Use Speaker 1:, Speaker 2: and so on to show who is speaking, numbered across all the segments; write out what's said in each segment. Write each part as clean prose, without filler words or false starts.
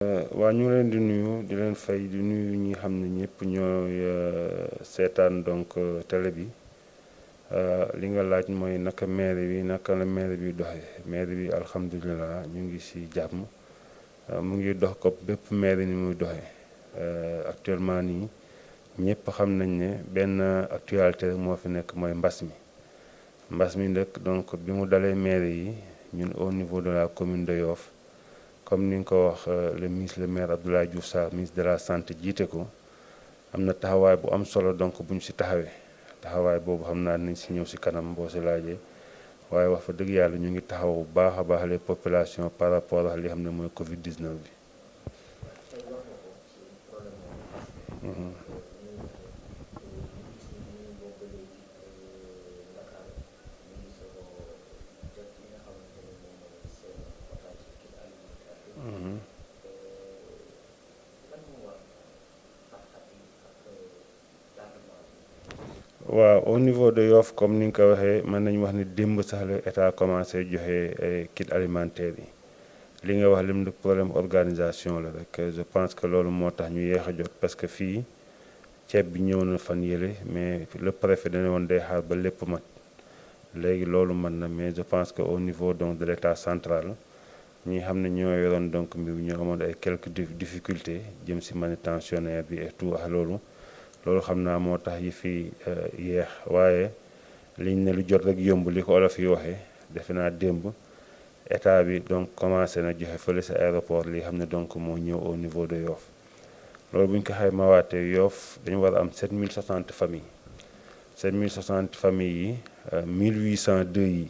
Speaker 1: waa ñu ngi leen di nuyu di leen fay di nuyu ñi xam ne ñëpp ñooy seetaan donc télé bi li nga laaj mooy naka maire bi naka la maire bi doxe maire bi alhamdulilah ñu ngi ci jàmm mu ngi dox ko bépp maire ni muy doxe actuellement nii ñëpp xam nañ ne benn actualité rek moo fi nekk mooy mbas mi nag donc bi mu dalee maire yi ñun au niveau de la commune de Yoff comme ni nga ko wax le maire Abdoulaye Diouf Sarr ministre de la santé jiite ko am na taxawaay bu am solo donc bu ñu ci taxawee taxawaay boobu xam naa nañ ci ñëw ci kanam boo ci laajee waaye wax fa dëgg yàlla ñu ngi taxaw bu baax a baax les populations par rapport ak li xam ne mooy Covid 19 bi. waaw au niveau de Yoff comme ni nga ko waxee mën nañu wax ni démb sax la état commencé joxe kit alimentaire yi li nga wax lim du problème organisation la rek je pense que loolu moo tax ñu yéex a jot parce que fii ceeb bi ñëw na fan yële mais le préfet dana woon day xaar ba lépp mat léegi loolu mën na mais je pense que au niveau donc de l' état central ñi xam ne ñoo yoroon donc mbir mi ñoo amoon ay quelques difficultés jëm si manutentionnaire bi et tout ak loolu xam naa moo tax yi fi yéex waaye liñ ne lu jot rek yomb li ko olof yi waxee defe naa démb état bi donc commencé na joxe fële sa aéroport li xam ne donc moo ñëw au niveau de Yoff loolu bu ñu ko xaymawaatee Yoff dañu war a am 7060 familles 7060 familles yi 1802 yi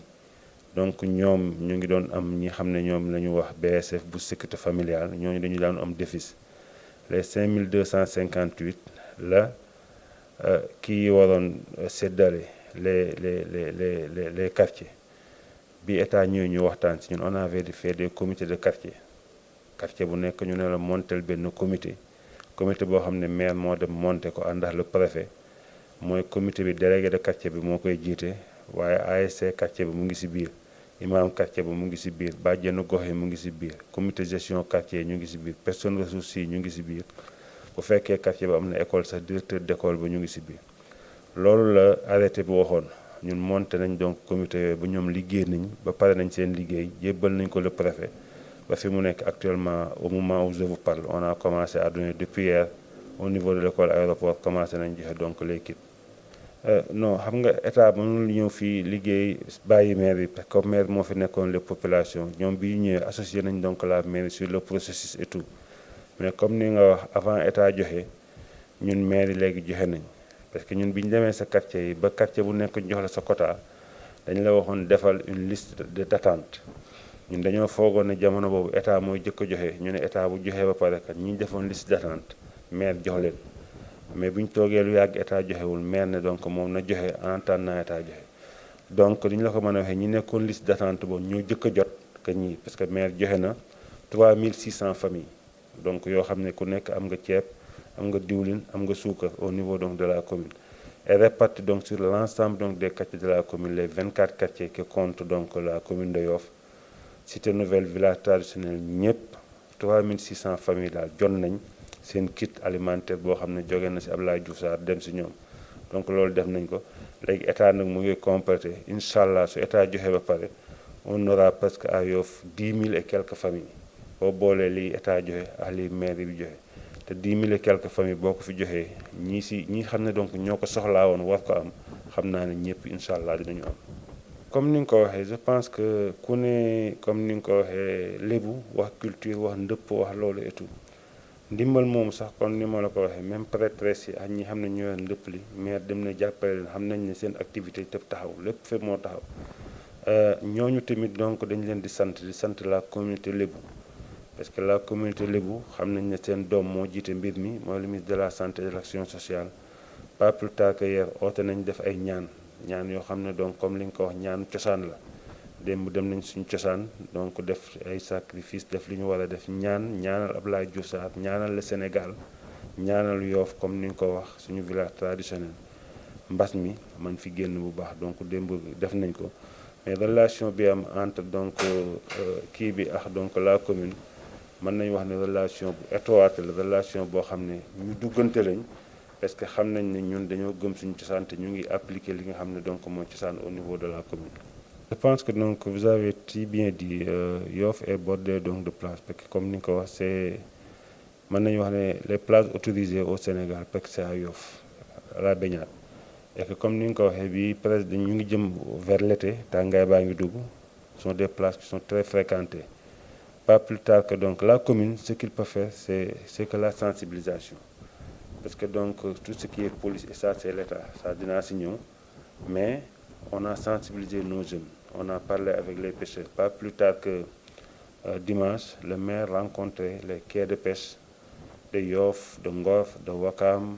Speaker 1: donc ñoom ñu ngi doon am ñi xam ne ñoom la ñu wax BSF bu sécurité familiale ñooñu dañu daan am déficit les 5258 la kii waroon séddale les quartiers bi état ñëwee ñu waxtaan si ñun on avait fait des comités de quartier bu nekk ñu ne la montel benn comité boo xam ne maire moo dem monté ko àndax le préfet mooy comité bi délégué de quartier bi moo koy jiite waaye ASC quartier bi mu ngi si biir imam quartier bi mu ngi si biir bàjjenu gox yi mu ngi si biir comité gestion quartier ñu ngi si biir personne ressources yi ñu ngi si biir bu fekkee quartier ba am na école sax directeur d'école ba ñu ngi si biir loolu la arrêté bi waxoon ñun monté nañ donc comité yooyu ba ñoom liggéey nañ ba pare nañ seen liggéey jébbal nañ ko le préfet ba fi mu nekk actuellement au moment où je vous parle on a commencé à donner depuis hier au niveau de l'école aéroport commencé nañ joxe donc les kits non xam nga état mënul ñëw fii liggéey bàyyi maire yi parce que comme maire moo fi nekkoon les populations ñoom bi ñëwee associé nañ donc la mairie sur le processus et tout mais comme ni nga wax avant état joxe ñun maire yi léegi joxe nañ parce que ñun bi ñu demee sa quartier yi ba quartier bu nekk jox la sa quota dañ la waxoon defal une liste d'attente ñun dañoo foogoon ne jamono boobu état mooy jëkk a joxe ñu ne état bu joxee ba pare kat ñi defoon liste d'attente maire jox leen mais bu ñu toogee lu yàgg état joxewul maire ne donc moom na joxe en attendant état joxe donc li ñu la ko mën a waxee ñi nekkoon liste d'attente boobu ñoo jëkk a jot que ñii parce que maire joxe na 3600 familles donc yoo xam ne ku nekk am nga ceeb am nga diwlin am nga suukar au niveau donc de la commune et réparti donc sur l'ensemble donc des quartiers de la commune les 24 quartiers qui comptent donc la commune de Yoff cité nouvelle village traditionnel ñëpp 3600 familles daal jot nañ seen kit alimentaire boo xam ne jóge na ci Abdoulaye Diouf Sarr dem ci ñoom donc loolu def nañ ko léegi état nag mu ngi complété incha allah su état joxe ba pare on aura presque à Yoff 10 000 et quelques familles boo boolee lii état joxe ak lii maire bi joxe te 10 000 et quelques familles boo ko fi joxee ñi xam ne donc ñoo ko soxlaa woon war ko am xam naa ne ñëpp incha allah dinañu am. comme ni nga ko waxee je pense que ku ne comme ni nga ko waxee lébu wax culture wax ndëpp wax loolu et tout ndimbal moomu sax kon ni ma la ko waxee même prêtresse yi ak ñi xam ne ñoo yor ndëpp li maire dem na jàppale leen xam nañ ne seen activité tëb taxaw lépp fépp moo taxaw ñooñu tamit donc dañ leen di sant la communauté lébu. parce que la communauté lébu xam nañ ne seen doom moo jiite mbir mi mooy le ministre de la santé et de l'action sociale pas plus tard que hier oote nañ def ay ñaan yoo xam ne donc comme li nga ko wax ñaanu cosaan la démb dem nañ suñu cosaan donc def ay sacrifice def li ñu war a def ñaanal Abdoulaye Diouf Sarr ñaanal le Sénégal ñaanal Yoff comme ni nga ko wax suñu village traditionnel mbas mi man fi génn bu baax donc démb def nañ ko mais relation bi am entre donc kii bi ak donc la commune mën nañu wax ne relation bu étroite la relation boo xam ne ñu duggante lañ parce que xam nañ ne ñun dañoo gëm suñu cosaan te ñu ngi appliquer li nga xam ne donc mooy cosaan au niveau de la commune. Je pense que donc vous avez très bien dit Yoff est bordé donc de plages parce que comme ni nga ko wax c'est mën nañu wax ne les plages autorisées au Sénégal parce que c'est à Yoff à la baignade et que comme ni nga ko waxee bi presque ñu ngi jëm vers l'été tàngaay baa ngi dugg ce sont des plages qui sont très fréquentées. Pas plus tard que donc la commune ce qu'il peut faire c'est que la sensibilisation parce que donc tout ce qui est police et ça c'est l'État ça dinaa si ñëw mais on a sensibilisé nos jeunes on a parlé avec les pêcheurs pas plus tard que dimanche le maire rencontrait les quais de pêche de Yoff de Ngor de Ouakam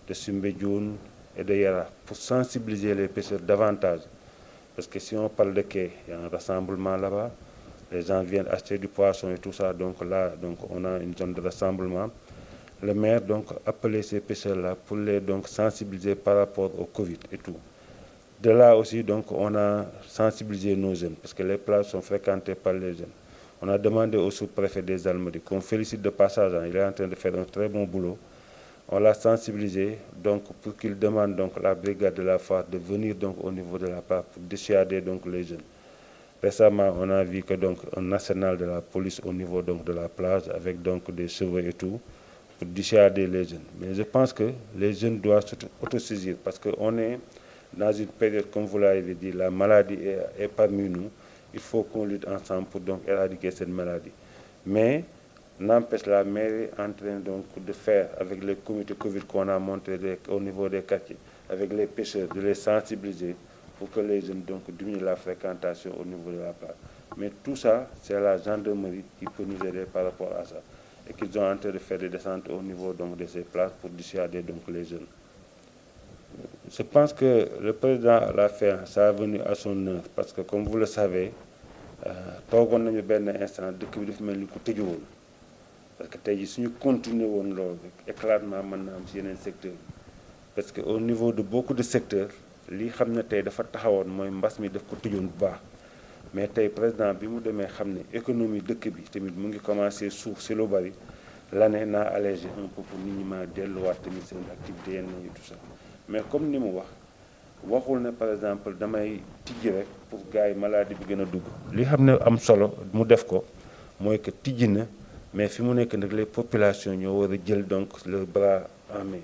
Speaker 1: de Soumbédioune et de Yara pour sensibiliser les pêcheurs davantage parce que si on parle de quai il y a un rassemblement là-bas les gens viennent acheter du poisson et tout ça donc là donc on a une zone de rassemblement. Le maire donc appelait ces pêcheurs-là pour les donc sensibiliser par rapport au Covid et tout. De là aussi donc on a sensibilisé nos jeunes parce que les plages sont fréquentées par les jeunes. On a demandé au sous-préfet des Almadies qu'on félicite de passage, il est en train de faire un très bon boulot. On l'a sensibilisé donc pour qu'il demande donc la brigade de la FAR de venir donc au niveau de la plage pour dissuader donc les jeunes. Récemment, on a vu que donc un arsenal de la police au niveau donc de la plage avec donc des chevaux et tout pour dissuader les jeunes. Mais je pense que les jeunes doivent s'autosaisir parce qu'on est dans une période, comme vous l'avez dit, la maladie est parmi nous. Il faut qu'on lutte ensemble pour donc éradiquer cette maladie. Mais n'empêche la mairie en train donc de faire avec les comités Covid qu'on a monté au niveau des quartiers, avec les pêcheurs, de les sensibiliser pour que les jeunes donc diminuent la fréquentation au niveau de la plage. Mais tout ça, c'est la gendarmerie qui peut nous aider par rapport à ça. Et qu'ils sont en train de faire des descentes au niveau donc de ces places pour dissuader donc les jeunes. Je pense que le président l'a fait, ça a venu à son heure, parce que comme vous le savez, toogoon nañu benn instant dëkk bi dafa mel ni ku tëju woon parce que tey jii suñu continuer woon loolu éclatement mën na am ci yeneen secteur parce que au niveau de beaucoup de secteurs lii xam ne tey dafa taxawoon mooy mbas mi daf ko tëjoon bu baax mais tey président bi mu demee xam ne économie dëkk bi tamit mu ngi commencé suuf si lu bari l'année naa allégé un peu pour nit ñi ma delluwaat tamit seen activité yenn yi tout ça mais comme ni mu waxul ne par exemple damay tijji rek pour gars yi maladie bi gën a dugg li xam ne am solo mu def ko mooy que tijji na mais fi mu nekk nag les populations ñoo war a jël donc le bras en main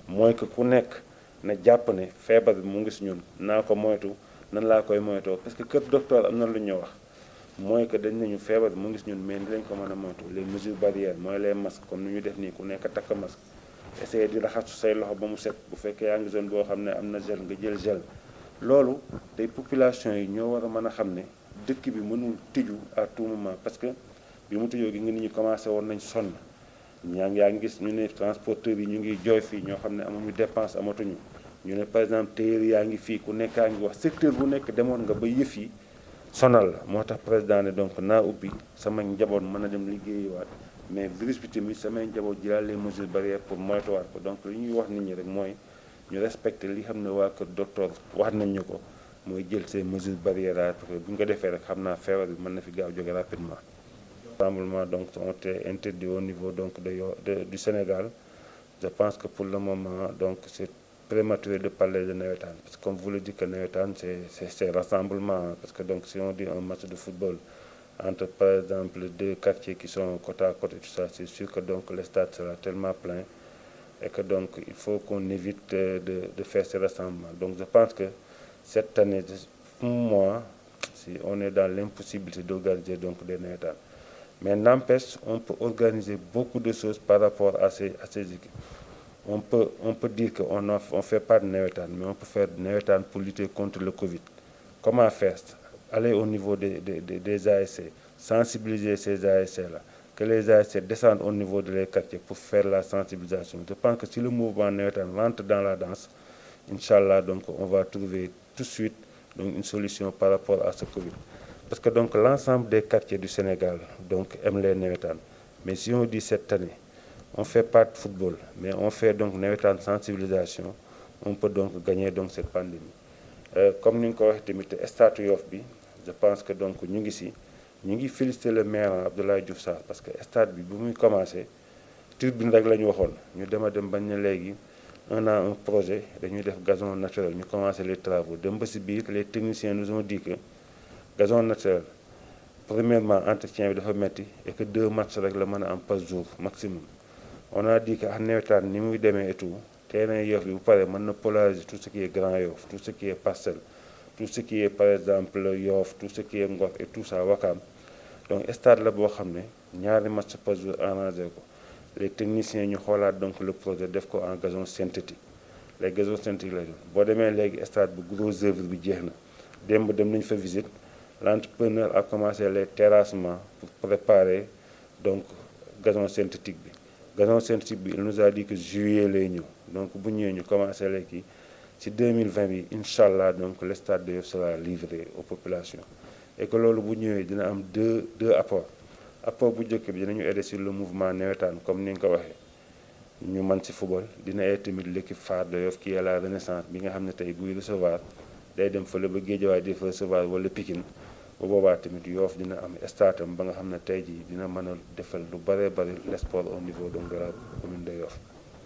Speaker 1: mooy que ku nekk na jàpp ne feebar bi mu ngi si ñun naa ko moytu nan laa koy moytoo parce que kër docteur am na lu ñu wax mooy que dañ nañu feebar bi mu ngi si ñun mais ni lañ ko mën a moytu les mesures barrières mooy les masques comme ni ñu def nii ku nekk takk masque essayer di raxasu say loxo ba mu set bu fekkee yaa ngi zone boo xam ne am na gel nga jël gel loolu tey population yi ñoo war a mën a xam ne dëkk bi mënul tëju à tout moment parce que bi mu tëjoo gi nga nit ñi commencé woon nañ sonn yaa ngi gis ñu ne transporteurs yi ñu ngi jooy fii ñoo xam ne amuñu dépense amatuñu ñu ne par exemple tailleur yaa ngi fii ku nekkaa ngi wax secteur bu nekk demoon nga ba yëf yi sonal la moo tax président ne donc naa ubbi sama njaboot mën a dem liggéeyiwaat mais virus bi tamit samay njaboot jëlaat les mesures barrières pour moytuwaat ko donc li ñuy wax nit ñi rek mooy ñu respecté li xam ne waa kër docteur wax nañ ñu ko mooy jël ces mesures barrières parce que bu ñu ko defee rek xam naa feebar bi mën na fi gaaw jóge rapidement. Rassemblement donc ont été interdits au niveau donc du Sénégal je pense que pour le moment donc c'est prématuré de parler de nawetaan parce que comme vous le dites que nawetaan c'est rassemblement parce que donc si on dit un match de football entre par exemple deux quartiers qui sont côte à côte et tout ça c'est sûr que donc le stade sera tellement plein et que donc il faut qu'on évite de faire ces rassemblements donc je pense que cette année pour moi si on est dans l'impossibilité d'organiser donc des nawetaan mais n'empêche on peut organiser beaucoup de choses par rapport à ces équipes on peut dire que on fait pas de nawetaan mais on peut faire de nawetaan pour lutter contre le Covid comment faire aller au niveau des ASC sensibiliser ces ASC là que les ASC descendent au niveau de les quartiers pour faire la sensibilisation je pense que si le mouvement nawetaan rentre dans la danse Inch'Allah donc on va trouver tout de suite donc une solution par rapport à ce Covid parce que donc l'ensemble des quartiers du Sénégal donc aiment les nawetaan mais si on dit cette année on fait pas de football mais on fait donc nawetaan sensibilisation on peut donc gagner donc cette pandémie comme ni nga ko waxee tamit stade Yoff bi je pense que donc ñu ngi si ñu ngi féliciter le maire Abdoulaye Diouf Sarr parce que stade bi bu muy commencé tribune rek la ñu waxoon ñu dem a dem bañ ne léegi un an un projet dañuy def gazon naturel ñu commencé les travaux dem ba si biir les techniciens nous ont dit que gazon naturel premièrement entretien bi dafa metti et que 2 matchs rek la mën a am par jour maximum. On a dit que ak nawetaan ni muy demee et tout terrain Yoff bi bu paree mën na polariser tout ce qui est Grand Yoff tout ce qui est Parcelles tout ce qui est par exemple Yoff tout ce qui est Ngor et tout ça Wakam donc stade la boo xam ne ñaari match par jour arrangé ko les techniciens ñu xoolaat donc le projet def ko en gazon synthétique les gazons synthétiques la boo demee léegi stade bu gros œuvre bi jeex na démb dem nañu fa visite l'entrepreneur a commencé les terrassements pour préparer donc gazon synthétique bi gazon synthétique bi il nous a dit que juillet lay ñëw donc bu ñëwee ñu commencé léegi ci 2020 bi incha allah donc le stade de Yoff sera livré aux populations et que loolu bu ñëwee dina am deux apports apport bu njëkk bi dinañu aider sur le mouvement nawetaan comme ni nga ko waxee ñu mën ci football dina aider tamit l'équipe phare de Yoff qui est la Renaissance bi nga xam ne tey buy recevoir day dem fële ba Guédiawaye di fa recevoir wala Pikine bu boobaa tamit Yoff dina am stade am ba nga xam ne tey jii dina mën a defal lu bëree bëri le sport au niveau donc de la commune de Yoff